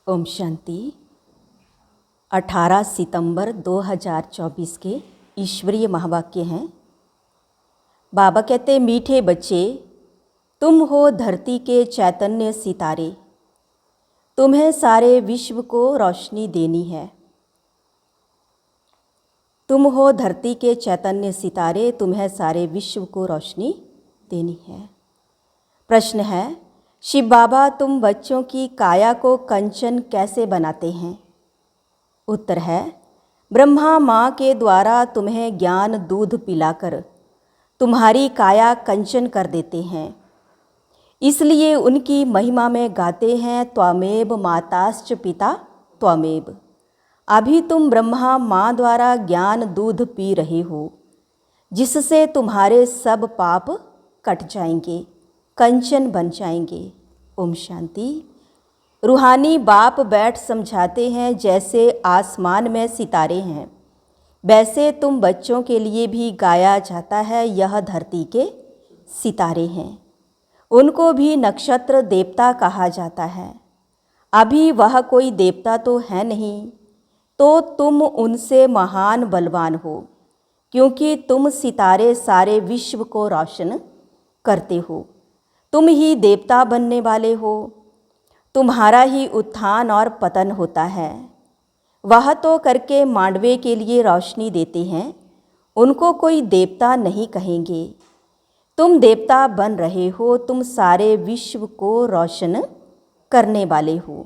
ओम शांति। 18 सितंबर 2024 के ईश्वरीय महावाक्य हैं। बाबा कहते, मीठे बच्चे, तुम हो धरती के चैतन्य सितारे, तुम्हें सारे विश्व को रोशनी देनी है। तुम हो धरती के चैतन्य सितारे, तुम्हें सारे विश्व को रोशनी देनी है। प्रश्न है, शिव बाबा तुम बच्चों की काया को कंचन कैसे बनाते हैं? उत्तर है, ब्रह्मा माँ के द्वारा तुम्हें ज्ञान दूध पिलाकर तुम्हारी काया कंचन कर देते हैं। इसलिए उनकी महिमा में गाते हैं, त्वमेव माताश्च पिता त्वमेव। अभी तुम ब्रह्मा माँ द्वारा ज्ञान दूध पी रहे हो, जिससे तुम्हारे सब पाप कट जाएंगे, कंचन बन जाएंगे। ओम शांति। रूहानी बाप बैठ समझाते हैं, जैसे आसमान में सितारे हैं वैसे तुम बच्चों के लिए भी गाया जाता है, यह धरती के सितारे हैं। उनको भी नक्षत्र देवता कहा जाता है। अभी वह कोई देवता तो है नहीं, तो तुम उनसे महान बलवान हो, क्योंकि तुम सितारे सारे विश्व को रोशन करते हो। तुम ही देवता बनने वाले हो। तुम्हारा ही उत्थान और पतन होता है। वह तो करके मांडवे के लिए रोशनी देते हैं, उनको कोई देवता नहीं कहेंगे। तुम देवता बन रहे हो, तुम सारे विश्व को रोशन करने वाले हो।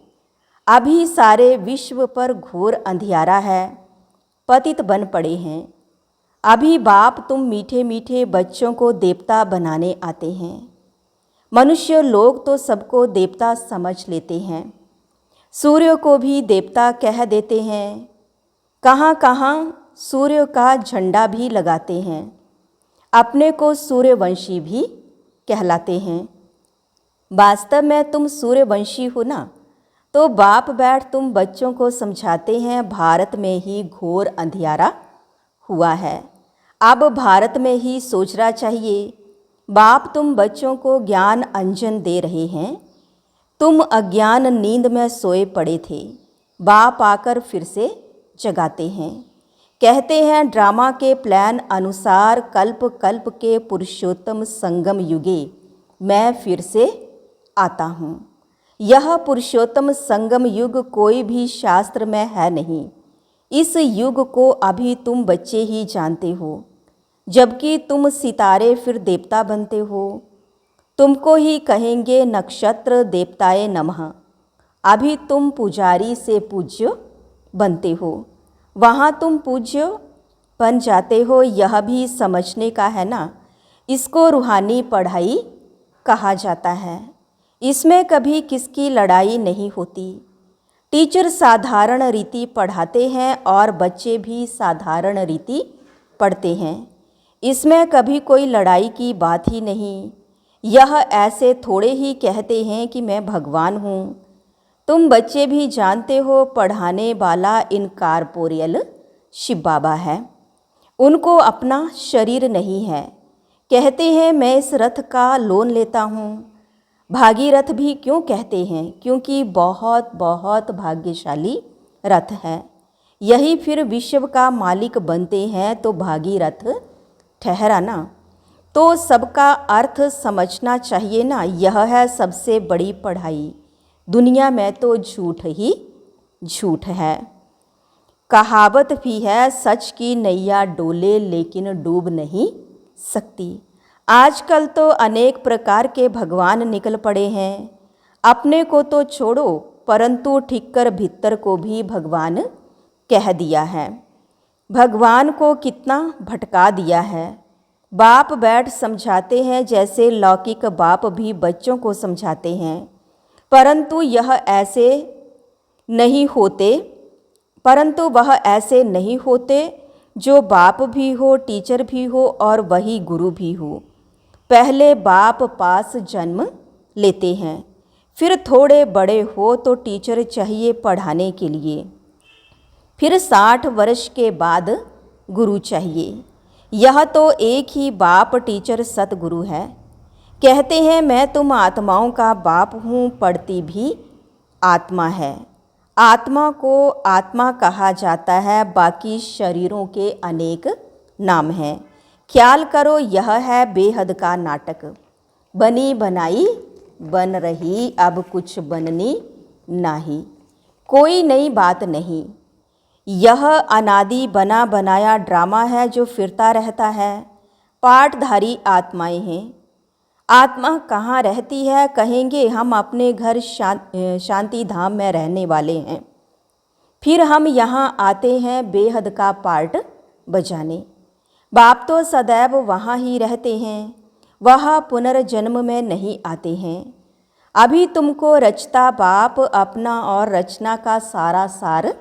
अभी सारे विश्व पर घोर अंधियारा है, पतित बन पड़े हैं। अभी बाप तुम मीठे मीठे बच्चों को देवता बनाने आते हैं। मनुष्य लोग तो सबको देवता समझ लेते हैं, सूर्य को भी देवता कह देते हैं। कहाँ कहाँ सूर्य का झंडा भी लगाते हैं, अपने को सूर्यवंशी भी कहलाते हैं। वास्तव में तुम सूर्यवंशी हो ना, तो बाप बैठ तुम बच्चों को समझाते हैं, भारत में ही घोर अंधियारा हुआ है, अब भारत में ही सोचना चाहिए। बाप तुम बच्चों को ज्ञान अंजन दे रहे हैं। तुम अज्ञान नींद में सोए पड़े थे, बाप आकर फिर से जगाते हैं। कहते हैं, ड्रामा के प्लान अनुसार कल्प कल्प के पुरुषोत्तम संगम युगे मैं फिर से आता हूँ। यह पुरुषोत्तम संगम युग कोई भी शास्त्र में है नहीं। इस युग को अभी तुम बच्चे ही जानते हो, जबकि तुम सितारे फिर देवता बनते हो। तुमको ही कहेंगे नक्षत्र देवताए नमः। अभी तुम पुजारी से पूज्य बनते हो, वहाँ तुम पूज्य बन जाते हो। यह भी समझने का है ना, इसको रूहानी पढ़ाई कहा जाता है। इसमें कभी किसकी लड़ाई नहीं होती। टीचर साधारण रीति पढ़ाते हैं और बच्चे भी साधारण रीति पढ़ते हैं। इसमें कभी कोई लड़ाई की बात ही नहीं। यह ऐसे थोड़े ही कहते हैं कि मैं भगवान हूँ। तुम बच्चे भी जानते हो, पढ़ाने वाला इनकॉर्पोरियल शिव बाबा है, उनको अपना शरीर नहीं है। कहते हैं, मैं इस रथ का लोन लेता हूँ। भागीरथ भी क्यों कहते हैं? क्योंकि बहुत बहुत भाग्यशाली रथ है। यही फिर विश्व का मालिक बनते हैं, तो भागीरथ ठहरा ना। तो सबका अर्थ समझना चाहिए ना। यह है सबसे बड़ी पढ़ाई। दुनिया में तो झूठ ही झूठ है। कहावत भी है, सच की नैया डोले लेकिन डूब नहीं सकती। आजकल तो अनेक प्रकार के भगवान निकल पड़े हैं। अपने को तो छोड़ो, परंतु ठिक्कर भीतर को भी भगवान कह दिया है। भगवान को कितना भटका दिया है। बाप बैठ समझाते हैं, जैसे लौकिक बाप भी बच्चों को समझाते हैं, परंतु वह ऐसे नहीं होते जो बाप भी हो, टीचर भी हो और वही गुरु भी हो। पहले बाप पास जन्म लेते हैं, फिर थोड़े बड़े हो तो टीचर चाहिए पढ़ाने के लिए, फिर 60 वर्ष के बाद गुरु चाहिए। यह तो एक ही बाप टीचर सतगुरु है। कहते हैं, मैं तुम आत्माओं का बाप हूँ, पढ़ती भी आत्मा है। आत्मा को आत्मा कहा जाता है, बाकी शरीरों के अनेक नाम हैं। ख्याल करो, यह है बेहद का नाटक। बनी बनाई बन रही, अब कुछ बननी नहीं। कोई नई बात नहीं। यह अनादि बना बनाया ड्रामा है जो फिरता रहता है। पाठधारी आत्माएं हैं। आत्मा कहाँ रहती है? कहेंगे हम अपने घर शांति धाम में रहने वाले हैं। फिर हम यहाँ आते हैं बेहद का पार्ट बजाने। बाप तो सदैव वहाँ ही रहते हैं, वह पुनर्जन्म में नहीं आते हैं। अभी तुमको रचता बाप अपना और रचना का सारा सार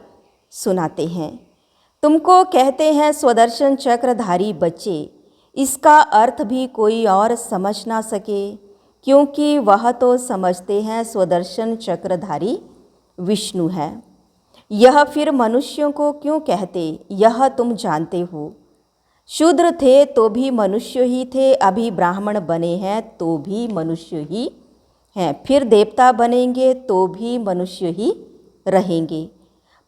सुनाते हैं। तुमको कहते हैं स्वदर्शन चक्रधारी बच्चे। इसका अर्थ भी कोई और समझ ना सके, क्योंकि वह तो समझते हैं स्वदर्शन चक्रधारी विष्णु है। यह फिर मनुष्यों को क्यों कहते, यह तुम जानते हो। शूद्र थे तो भी मनुष्य ही थे, अभी ब्राह्मण बने हैं तो भी मनुष्य ही हैं, फिर देवता बनेंगे तो भी मनुष्य ही रहेंगे,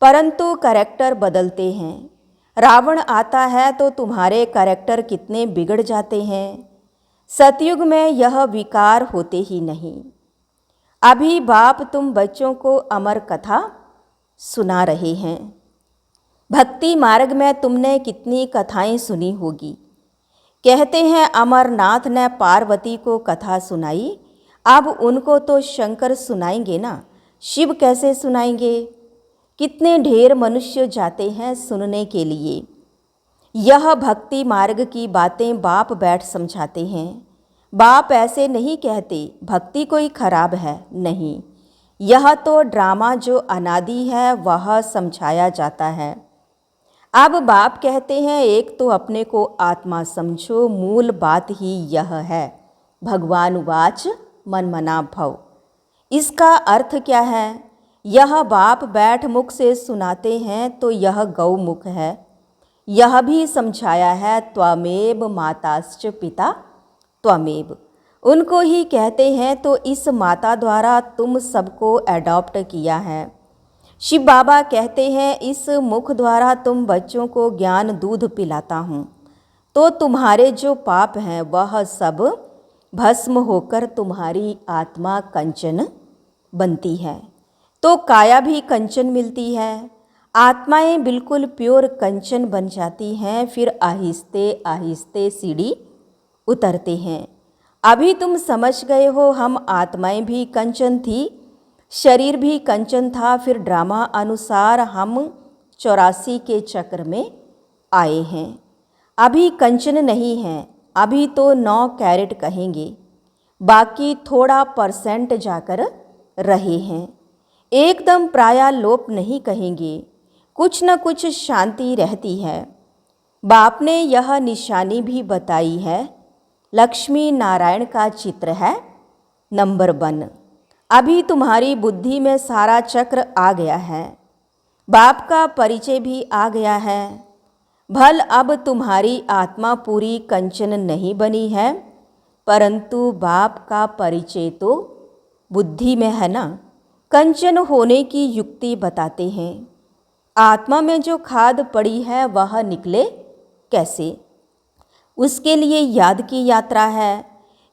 परंतु कैरेक्टर बदलते हैं। रावण आता है तो तुम्हारे कैरेक्टर कितने बिगड़ जाते हैं। सतयुग में यह विकार होते ही नहीं। अभी बाप तुम बच्चों को अमर कथा सुना रहे हैं। भक्ति मार्ग में तुमने कितनी कथाएं सुनी होगी। कहते हैं अमरनाथ ने पार्वती को कथा सुनाई, अब उनको तो शंकर सुनाएंगे ना, शिव कैसे सुनाएंगे। कितने ढेर मनुष्य जाते हैं सुनने के लिए। यह भक्ति मार्ग की बातें बाप बैठ समझाते हैं। बाप ऐसे नहीं कहते भक्ति कोई खराब है, नहीं। यह तो ड्रामा जो अनादि है वह समझाया जाता है। अब बाप कहते हैं एक तो अपने को आत्मा समझो, मूल बात ही यह है। भगवान वाच मन मना भव। इसका अर्थ क्या है? यह बाप बैठ मुख से सुनाते हैं तो यह गौमुख है। यह भी समझाया है त्वमेव माताश्च पिता त्वमेव। उनको ही कहते हैं तो इस माता द्वारा तुम सबको एडॉप्ट किया है। शिव बाबा कहते हैं इस मुख द्वारा तुम बच्चों को ज्ञान दूध पिलाता हूँ, तो तुम्हारे जो पाप हैं वह सब भस्म होकर तुम्हारी आत्मा कंचन बनती है, तो काया भी कंचन मिलती है। आत्माएं बिल्कुल प्योर कंचन बन जाती हैं, फिर आहिस्ते आहिस्ते सीढ़ी उतरते हैं। अभी तुम समझ गए हो हम आत्माएं भी कंचन थी, शरीर भी कंचन था, फिर ड्रामा अनुसार हम 84 के चक्र में आए हैं। अभी कंचन नहीं हैं, अभी तो 9 कैरेट कहेंगे, बाकी थोड़ा % जाकर रहे हैं। एकदम प्रायालोप नहीं कहेंगे, कुछ न कुछ शांति रहती है। बाप ने यह निशानी भी बताई है। लक्ष्मी नारायण का चित्र है नंबर 1। अभी तुम्हारी बुद्धि में सारा चक्र आ गया है, बाप का परिचय भी आ गया है। भल अब तुम्हारी आत्मा पूरी कंचन नहीं बनी है, परंतु बाप का परिचय तो बुद्धि में है ना। कंचन होने की युक्ति बताते हैं। आत्मा में जो खाद पड़ी है वह निकले कैसे, उसके लिए याद की यात्रा है।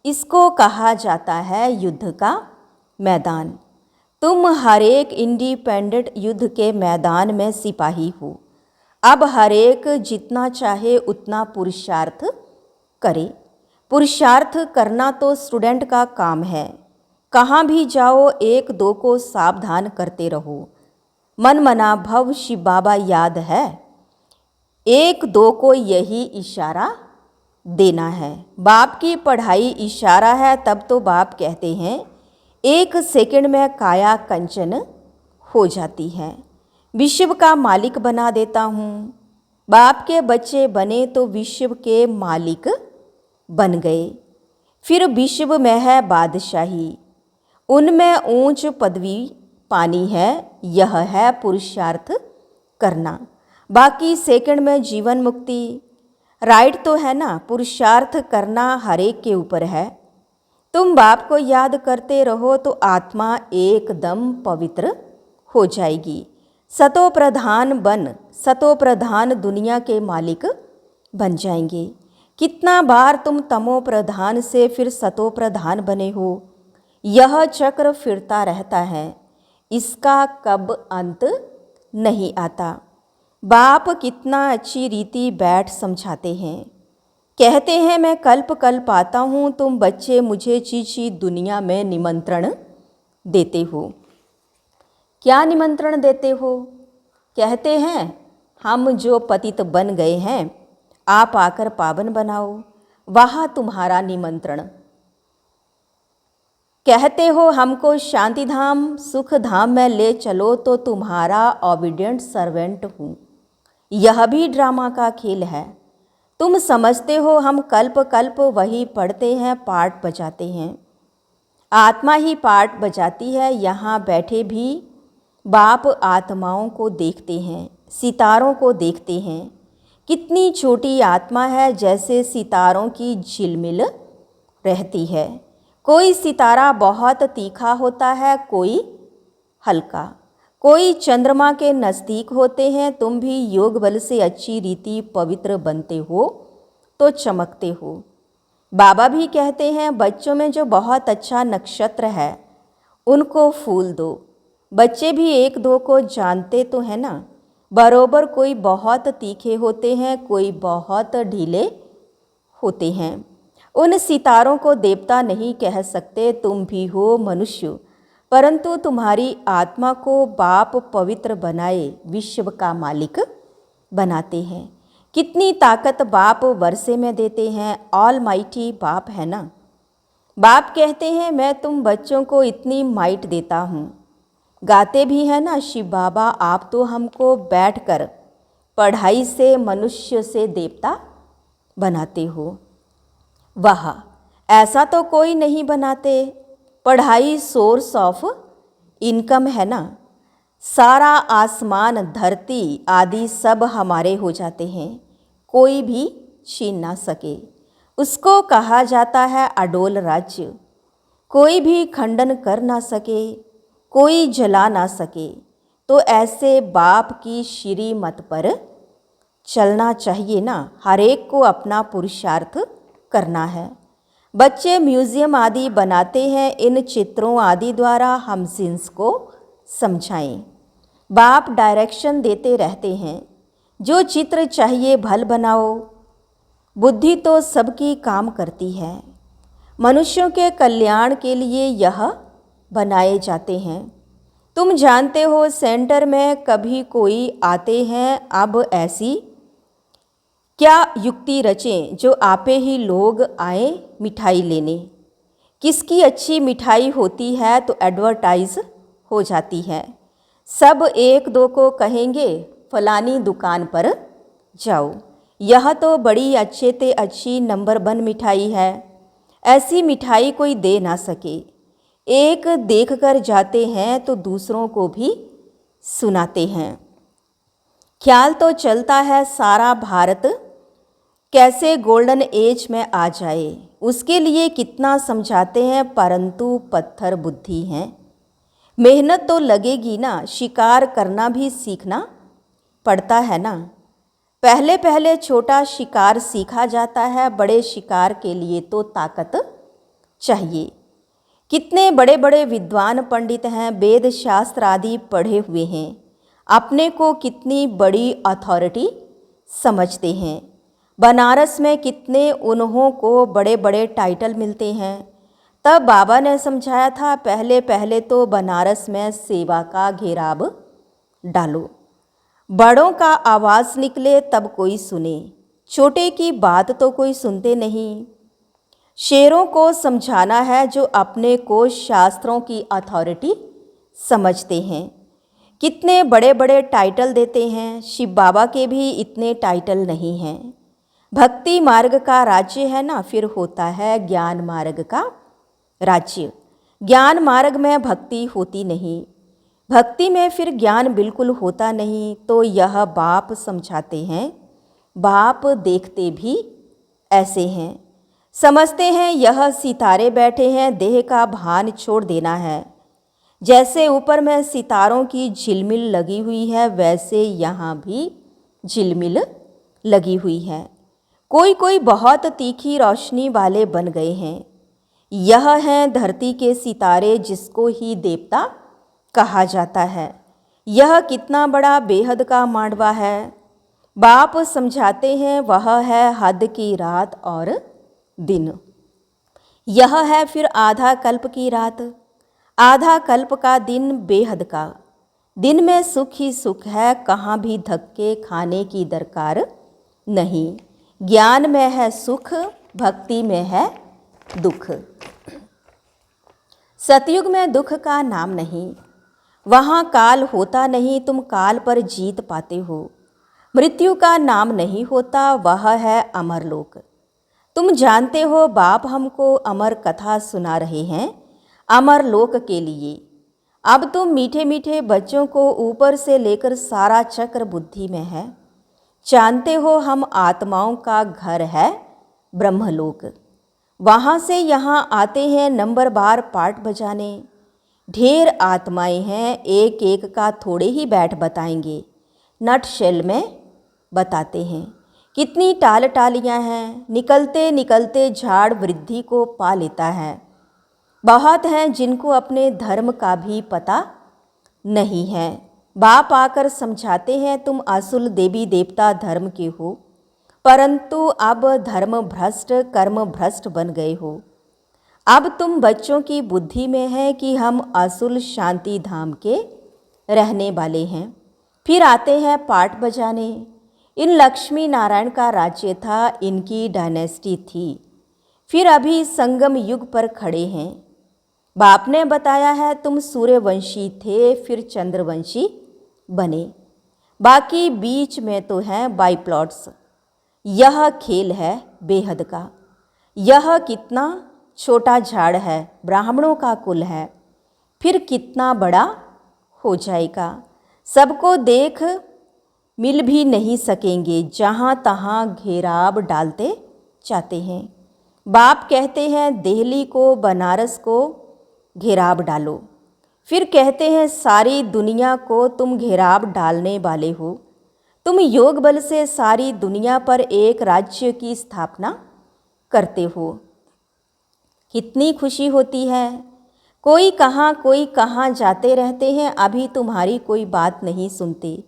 इसको कहा जाता है युद्ध का मैदान। तुम हर एक इंडिपेंडेंट युद्ध के मैदान में सिपाही हो। अब हर एक जितना चाहे उतना पुरुषार्थ करे। पुरुषार्थ करना तो स्टूडेंट का काम है। कहाँ भी जाओ 1-2 को सावधान करते रहो। मन मना भव शिव बाबा याद है, 1-2 को यही इशारा देना है। बाप की पढ़ाई इशारा है, तब तो बाप कहते हैं 1 सेकंड में काया कंचन हो जाती है। विश्व का मालिक बना देता हूँ। बाप के बच्चे बने तो विश्व के मालिक बन गए। फिर विश्व में है बादशाही, उनमें ऊंच पदवी पानी है। यह है पुरुषार्थ करना, बाकी सेकंड में जीवन मुक्ति। राइट तो है ना, पुरुषार्थ करना हर एक के ऊपर है। तुम बाप को याद करते रहो तो आत्मा एकदम पवित्र हो जाएगी। सतो प्रधान बन सतो प्रधान दुनिया के मालिक बन जाएंगे। कितना बार तुम तमो प्रधान से फिर सतो प्रधान बने हो। यह चक्र फिरता रहता है, इसका कब अंत नहीं आता। बाप कितना अच्छी रीति बैठ समझाते हैं। कहते हैं मैं कल्प कल्प आता हूँ, तुम बच्चे मुझे चीची दुनिया में निमंत्रण देते हो। क्या निमंत्रण देते हो? कहते हैं हम जो पतित बन गए हैं आप आकर पावन बनाओ, वहाँ तुम्हारा निमंत्रण। कहते हो हमको शांति धाम सुख धाम में ले चलो, तो तुम्हारा ओबीडिएंट सर्वेंट हूँ। यह भी ड्रामा का खेल है। तुम समझते हो हम कल्प कल्प वही पढ़ते हैं, पाठ बजाते हैं। आत्मा ही पाठ बजाती है। यहाँ बैठे भी बाप आत्माओं को देखते हैं, सितारों को देखते हैं। कितनी छोटी आत्मा है, जैसे सितारों की झिलमिल रहती है। कोई सितारा बहुत तीखा होता है, कोई हल्का, कोई चंद्रमा के नज़दीक होते हैं। तुम भी योग बल से अच्छी रीति पवित्र बनते हो तो चमकते हो। बाबा भी कहते हैं बच्चों में जो बहुत अच्छा नक्षत्र है उनको फूल दो। बच्चे भी एक दो को जानते तो है ना। बरोबर कोई बहुत तीखे होते हैं, कोई बहुत ढीले होते हैं। उन सितारों को देवता नहीं कह सकते। तुम भी हो मनुष्य, परंतु तुम्हारी आत्मा को बाप पवित्र बनाए विश्व का मालिक बनाते हैं। कितनी ताकत बाप वर्षे में देते हैं। ऑल माइटी बाप है ना। बाप कहते हैं मैं तुम बच्चों को इतनी माइट देता हूँ। गाते भी है ना शिव बाबा, आप तो हमको बैठकर पढ़ाई से मनुष्य से देवता बनाते हो। वाह, ऐसा तो कोई नहीं बनाते। पढ़ाई सोर्स ऑफ इनकम है ना। सारा आसमान धरती आदि सब हमारे हो जाते हैं, कोई भी छीन ना सके। उसको कहा जाता है अडोल राज्य। कोई भी खंडन कर ना सके, कोई जला ना सके। तो ऐसे बाप की श्रीमत पर चलना चाहिए ना। हर एक को अपना पुरुषार्थ करना है। बच्चे म्यूज़ियम आदि बनाते हैं, इन चित्रों आदि द्वारा हम जिन्स को समझाएं। बाप डायरेक्शन देते रहते हैं, जो चित्र चाहिए भल बनाओ। बुद्धि तो सबकी काम करती है। मनुष्यों के कल्याण के लिए यह बनाए जाते हैं। तुम जानते हो सेंटर में कभी कोई आते हैं, अब ऐसी क्या युक्ति रचें जो आपे ही लोग आए मिठाई लेने। किसकी अच्छी मिठाई होती है तो एडवर्टाइज हो जाती है। सब एक दो को कहेंगे फलानी दुकान पर जाओ, यह तो बड़ी अच्छे ते अच्छी नंबर 1 मिठाई है। ऐसी मिठाई कोई दे ना सके। एक देख कर जाते हैं तो दूसरों को भी सुनाते हैं। ख्याल तो चलता है सारा भारत कैसे गोल्डन एज में आ जाए, उसके लिए कितना समझाते हैं, परंतु पत्थर बुद्धि हैं। मेहनत तो लगेगी ना, शिकार करना भी सीखना पड़ता है ना। पहले पहले छोटा शिकार सीखा जाता है, बड़े शिकार के लिए तो ताकत चाहिए। कितने बड़े बड़े विद्वान पंडित हैं, वेद शास्त्र आदि पढ़े हुए हैं, अपने को कितनी बड़ी अथॉरिटी समझते हैं। बनारस में कितने उन्हों को बड़े बड़े टाइटल मिलते हैं। तब बाबा ने समझाया था पहले पहले तो बनारस में सेवा का घेराव डालो, बड़ों का आवाज़ निकले तब कोई सुने, छोटे की बात तो कोई सुनते नहीं। शेरों को समझाना है जो अपने को शास्त्रों की अथॉरिटी समझते हैं। कितने बड़े बड़े टाइटल देते हैं। शिव बाबा के भी इतने टाइटल नहीं हैं। भक्ति मार्ग का राज्य है ना, फिर होता है ज्ञान मार्ग का राज्य। ज्ञान मार्ग में भक्ति होती नहीं, भक्ति में फिर ज्ञान बिल्कुल होता नहीं। तो यह बाप समझाते हैं। बाप देखते भी ऐसे हैं, समझते हैं यह सितारे बैठे हैं, देह का भान छोड़ देना है। जैसे ऊपर में सितारों की झिलमिल लगी हुई है, वैसे यहाँ भी झिलमिल लगी हुई है। कोई कोई बहुत तीखी रोशनी वाले बन गए हैं। यह हैं धरती के सितारे, जिसको ही देवता कहा जाता है। यह कितना बड़ा बेहद का मांडवा है। बाप समझाते हैं, वह है हद की रात और दिन। यह है फिर आधा कल्प की रात, आधा कल्प का दिन, बेहद का। दिन में सुख ही सुख है, कहाँ भी धक्के खाने की दरकार नहीं। ज्ञान में है सुख, भक्ति में है दुख। सतयुग में दुख का नाम नहीं, वहाँ काल होता नहीं, तुम काल पर जीत पाते हो। मृत्यु का नाम नहीं होता, वह है अमरलोक। तुम जानते हो, बाप हमको अमर कथा सुना रहे हैं अमरलोक के लिए। अब तुम मीठे मीठे बच्चों को ऊपर से लेकर सारा चक्र बुद्धि में है। जानते हो, हम आत्माओं का घर है ब्रह्मलोक। वहाँ से यहाँ आते हैं नंबर बार पाठ बजाने। ढेर आत्माएं हैं, एक एक का थोड़े ही बैठ बताएंगे, नट शेल में बताते हैं। कितनी टाल टालियाँ हैं, निकलते निकलते झाड़ वृद्धि को पा लेता है। बहुत हैं जिनको अपने धर्म का भी पता नहीं है। बाप आकर समझाते हैं, तुम असुल देवी देवता धर्म के हो, परंतु अब धर्म भ्रष्ट कर्म भ्रष्ट बन गए हो। अब तुम बच्चों की बुद्धि में है कि हम असुल शांति धाम के रहने वाले हैं। फिर आते हैं पाठ बजाने। इन लक्ष्मी नारायण का राज्य था, इनकी डायनेस्टी थी। फिर अभी संगम युग पर खड़े हैं। बाप ने बताया है, तुम सूर्यवंशी थे, फिर चंद्रवंशी बने। बाकी बीच में तो हैं बाई प्लॉट्स। यह खेल है बेहद का। यह कितना छोटा झाड़ है, ब्राह्मणों का कुल है, फिर कितना बड़ा हो जाएगा। सबको देख मिल भी नहीं सकेंगे, जहाँ तहाँ घेराव डालते जाते हैं। बाप कहते हैं, दिल्ली को बनारस को घेराव डालो। फिर कहते हैं, सारी दुनिया को तुम घेराव डालने वाले हो। तुम योग बल से सारी दुनिया पर एक राज्य की स्थापना करते हो। कितनी खुशी होती है। कोई कहाँ जाते रहते हैं, अभी तुम्हारी कोई बात नहीं सुनते।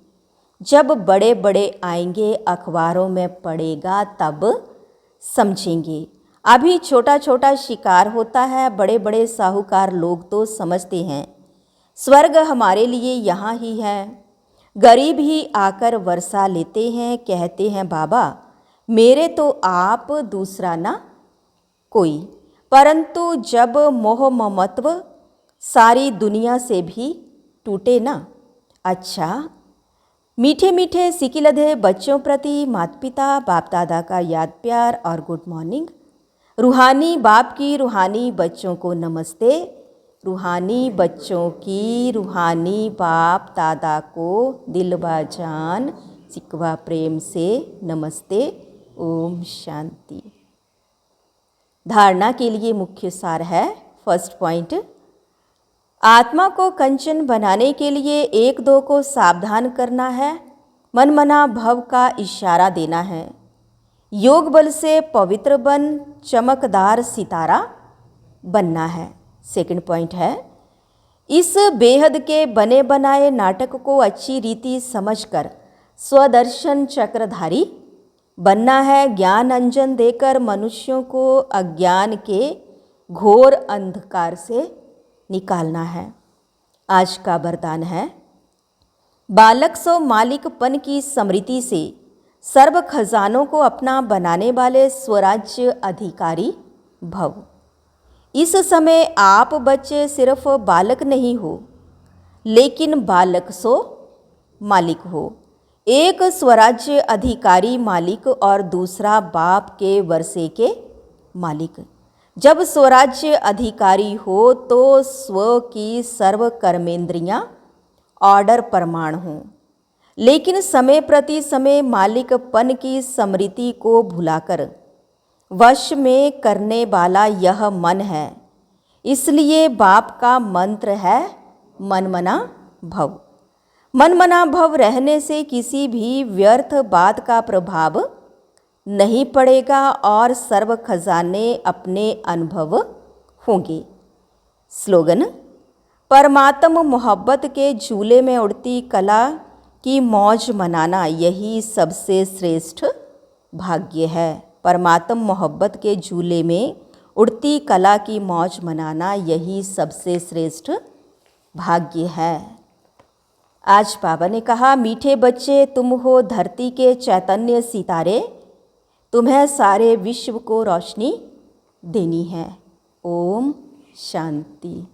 जब बड़े बड़े आएंगे, अखबारों में पड़ेगा, तब समझेंगे। अभी छोटा छोटा शिकार होता है। बड़े बड़े साहूकार लोग तो समझते हैं स्वर्ग हमारे लिए यहाँ ही है। गरीब ही आकर वर्षा लेते हैं, कहते हैं, बाबा मेरे तो आप, दूसरा ना कोई। परंतु जब मोह ममत्व सारी दुनिया से भी टूटे ना। अच्छा, मीठे मीठे सिकिलधे बच्चों प्रति माता पिता बाप दादा का याद प्यार और गुड मॉर्निंग। रूहानी बाप की रूहानी बच्चों को नमस्ते। रूहानी बच्चों की रूहानी बाप दादा को दिलवा जान सिकवा प्रेम से नमस्ते। ओम शांति। धारणा के लिए मुख्य सार है, फर्स्ट पॉइंट, आत्मा को कंचन बनाने के लिए एक दो को सावधान करना है, मनमना भव का इशारा देना है। योग बल से पवित्र बन चमकदार सितारा बनना है। सेकंड पॉइंट है, इस बेहद के बने बनाए नाटक को अच्छी रीति समझकर स्वदर्शन चक्रधारी बनना है। ज्ञान अंजन देकर मनुष्यों को अज्ञान के घोर अंधकार से निकालना है। आज का वरदान है, बालक सो मालिकपन की स्मृति से सर्व खजानों को अपना बनाने वाले स्वराज्य अधिकारी भव। इस समय आप बच्चे सिर्फ बालक नहीं हो, लेकिन बालक सो मालिक हो। एक स्वराज्य अधिकारी मालिक और दूसरा बाप के वर्षे के मालिक। जब स्वराज्य अधिकारी हो तो स्व की सर्व कर्मेंद्रियां ऑर्डर प्रमाण हों, लेकिन समय प्रति समय मालिकपन की स्मृति को भुलाकर वश में करने वाला यह मन है। इसलिए बाप का मंत्र है, मनमना भव। मनमना भव रहने से किसी भी व्यर्थ बात का प्रभाव नहीं पड़ेगा और सर्व खजाने अपने अनुभव होंगे। स्लोगन: परमात्म मोहब्बत के झूले में उड़ती कला की मौज मनाना यही सबसे श्रेष्ठ भाग्य है। परमात्म मोहब्बत के झूले में उड़ती कला की मौज मनाना यही सबसे श्रेष्ठ भाग्य है। आज बाबा ने कहा, मीठे बच्चे तुम हो धरती के चैतन्य सितारे, तुम्हें सारे विश्व को रोशनी देनी है। ओम शांति।